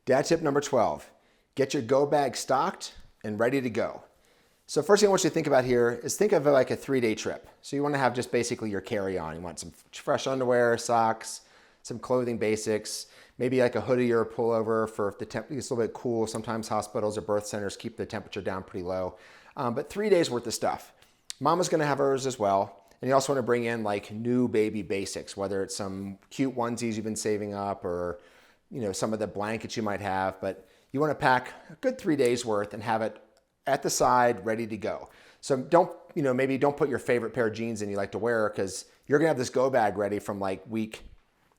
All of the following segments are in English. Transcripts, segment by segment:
Dad tip number 12, get your go bag stocked and ready to go. So first thing I want you to think about here is think of it like a 3-day trip. So you want to have just basically your carry-on. You want some fresh underwear, socks, some clothing basics, maybe like a hoodie or a pullover for if the temp gets a little bit cool. Sometimes hospitals or birth centers keep the temperature down pretty low. But 3 days worth of stuff. Mama's going to have hers as well. And you also want to bring in like new baby basics, whether it's some cute onesies you've been saving up or some of the blankets you might have. But you want to pack a good 3 days worth and have it at the side, ready to go. So maybe don't put your favorite pair of jeans in you like to wear because you're gonna have this go bag ready from like week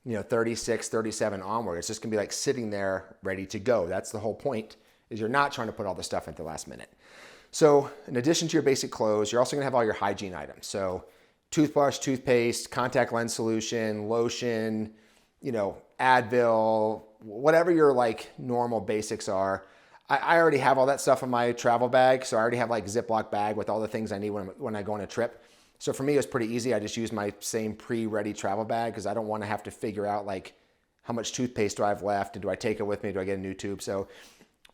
36, 37 onward. It's just gonna be like sitting there ready to go. That's the whole point, is you're not trying to put all the stuff at the last minute. So in addition to your basic clothes, you're also gonna have all your hygiene items. So toothbrush, toothpaste, contact lens solution, lotion, Advil, whatever your like normal basics are. I already have all that stuff in my travel bag. So I already have like Ziploc bag with all the things I need when I go on a trip. So for me, it was pretty easy. I just use my same pre-ready travel bag because I don't want to have to figure out like how much toothpaste do I have left and do I take it with me? Do I get a new tube? So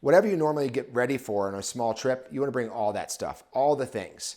whatever you normally get ready for on a small trip, you want to bring all that stuff, all the things.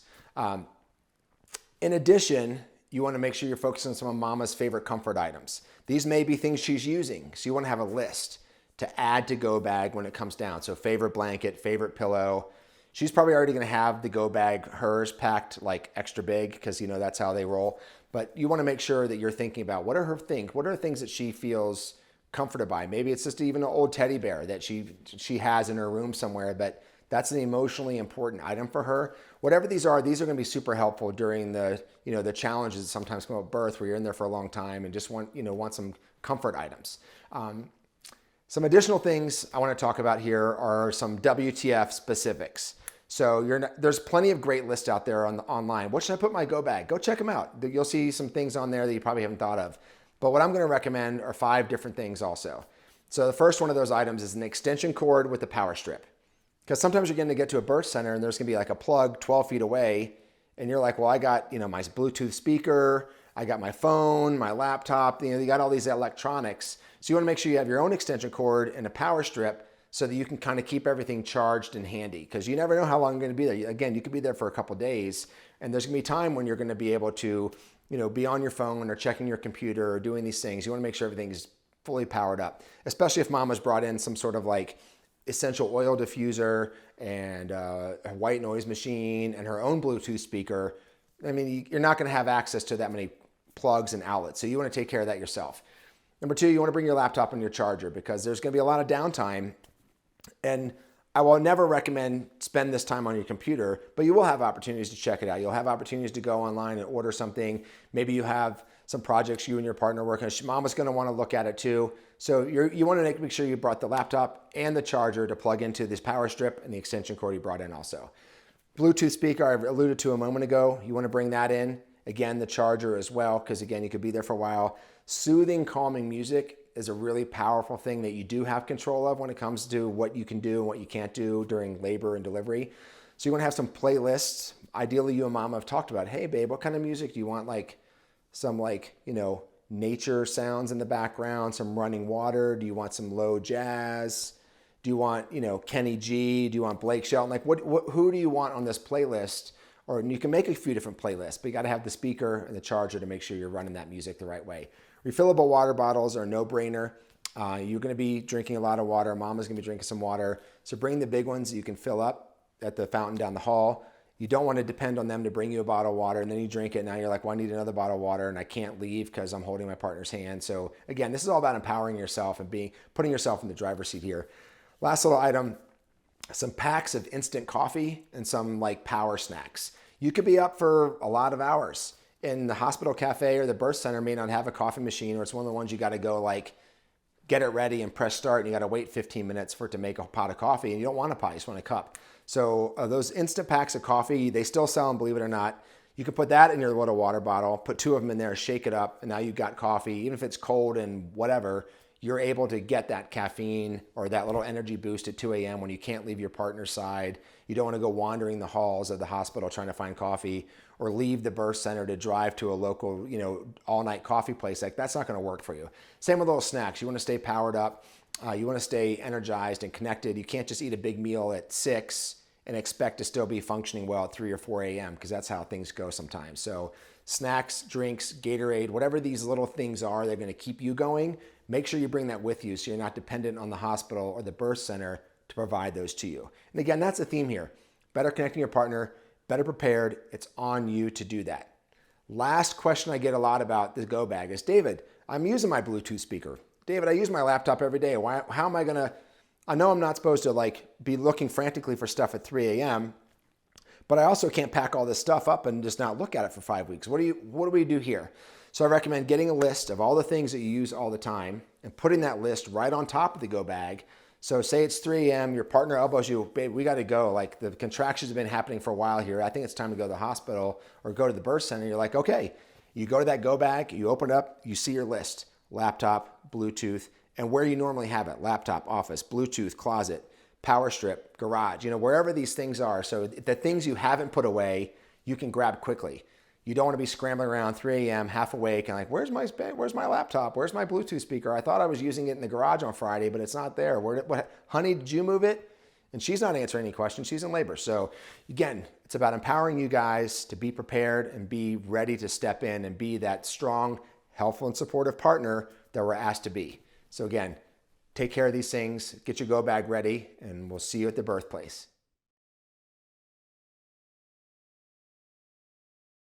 In addition, you want to make sure you're focusing on some of Mama's favorite comfort items. These may be things she's using. So you want to have a list to add to go bag when it comes down. So favorite blanket, favorite pillow. She's probably already gonna have the go bag, hers packed like extra big because that's how they roll. But you wanna make sure that you're thinking about what are her things? What are things that she feels comforted by? Maybe it's just even an old teddy bear that she has in her room somewhere, but that's an emotionally important item for her. Whatever these are gonna be super helpful during the challenges that sometimes come up at birth where you're in there for a long time and just want some comfort items. Some additional things I want to talk about here are some WTF specifics. So there's plenty of great lists out there online. What should I put in my go bag? Go check them out. You'll see some things on there that you probably haven't thought of. But what I'm going to recommend are 5 different things also. So the first one of those items is an extension cord with a power strip. Because sometimes you're going to get to a birth center and there's going to be like a plug 12 feet away. And you're like, well, I got my Bluetooth speaker. I got my phone, my laptop, you got all these electronics. So you want to make sure you have your own extension cord and a power strip so that you can kind of keep everything charged and handy because you never know how long you're going to be there. Again, you could be there for a couple days and there's going to be time when you're going to be able to, be on your phone or checking your computer or doing these things. You want to make sure everything is fully powered up, especially if Mama's brought in some sort of like essential oil diffuser and a white noise machine and her own Bluetooth speaker. I mean, you're not going to have access to that many plugs and outlets. So you want to take care of that yourself. Number 2, you want to bring your laptop and your charger because there's going to be a lot of downtime. And I will never recommend spend this time on your computer, but you will have opportunities to check it out. You'll have opportunities to go online and order something. Maybe you have some projects you and your partner work on. Mama's going to want to look at it too. So you want to make sure you brought the laptop and the charger to plug into this power strip and the extension cord you brought in also. Bluetooth speaker, I've alluded to a moment ago. You want to bring that in. Again, the charger as well, because again, you could be there for a while. Soothing, calming music is a really powerful thing that you do have control of when it comes to what you can do and what you can't do during labor and delivery. So you want to have some playlists. Ideally, you and Mama have talked about, hey babe, what kind of music do you want? Like some nature sounds in the background, some running water. Do you want some low jazz? Do you want, Kenny G? Do you want Blake Shelton? Like who do you want on this playlist? Or you can make a few different playlists, but you got to have the speaker and the charger to make sure you're running that music the right way. Refillable water bottles are a no-brainer. You're going to be drinking a lot of water. Mama's going to be drinking some water. So bring the big ones that you can fill up at the fountain down the hall. You don't want to depend on them to bring you a bottle of water and then you drink it. And now you're like, well, I need another bottle of water and I can't leave because I'm holding my partner's hand. So again, this is all about empowering yourself and putting yourself in the driver's seat here. Last little item, some packs of instant coffee and some like power snacks. You could be up for a lot of hours. In the hospital cafe or the birth center may not have a coffee machine, or it's one of the ones you got to go like get it ready and press start and you got to wait 15 minutes for it to make a pot of coffee and you don't want a pot, you just want a cup. So those instant packs of coffee, they still sell them, believe it or not. You can put that in your little water bottle, put 2 of them in there, shake it up, and now you've got coffee. Even if it's cold and whatever, you're able to get that caffeine or that little energy boost at 2 a.m. when you can't leave your partner's side. You don't want to go wandering the halls of the hospital trying to find coffee, or leave the birth center to drive to a local, all-night coffee place. Like, that's not going to work for you. Same with little snacks. You want to stay powered up. You want to stay energized and connected. You can't just eat a big meal at 6 and expect to still be functioning well at 3 or 4 a.m. because that's how things go sometimes. So snacks, drinks, Gatorade, whatever these little things are, they're going to keep you going. Make sure you bring that with you so you're not dependent on the hospital or the birth center to provide those to you. And again, that's the theme here. Better connecting your partner, better prepared. It's on you to do that. Last question I get a lot about the Go Bag is, David, I'm using my Bluetooth speaker. David, I use my laptop every day. How am I going to, I know I'm not supposed to be looking frantically for stuff at 3 a.m., but I also can't pack all this stuff up and just not look at it for 5 weeks. What do we do here? So I recommend getting a list of all the things that you use all the time and putting that list right on top of the Go Bag. So say it's 3 a.m., your partner elbows you, babe, we got to go. Like, the contractions have been happening for a while here. I think it's time to go to the hospital or go to the birth center. You're like, okay. You go to that Go Bag, you open it up, you see your list: laptop, Bluetooth, and where you normally have it: laptop, office, Bluetooth, closet, power strip, garage, wherever these things are. So the things you haven't put away, you can grab quickly. You don't want to be scrambling around 3 a.m., half awake, and like, where's my laptop? Where's my Bluetooth speaker? I thought I was using it in the garage on Friday, but it's not there. Honey, did you move it? And she's not answering any questions. She's in labor. So again, it's about empowering you guys to be prepared and be ready to step in and be that strong, helpful, and supportive partner that we're asked to be. So again, take care of these things, get your Go Bag ready, and we'll see you at the birthplace.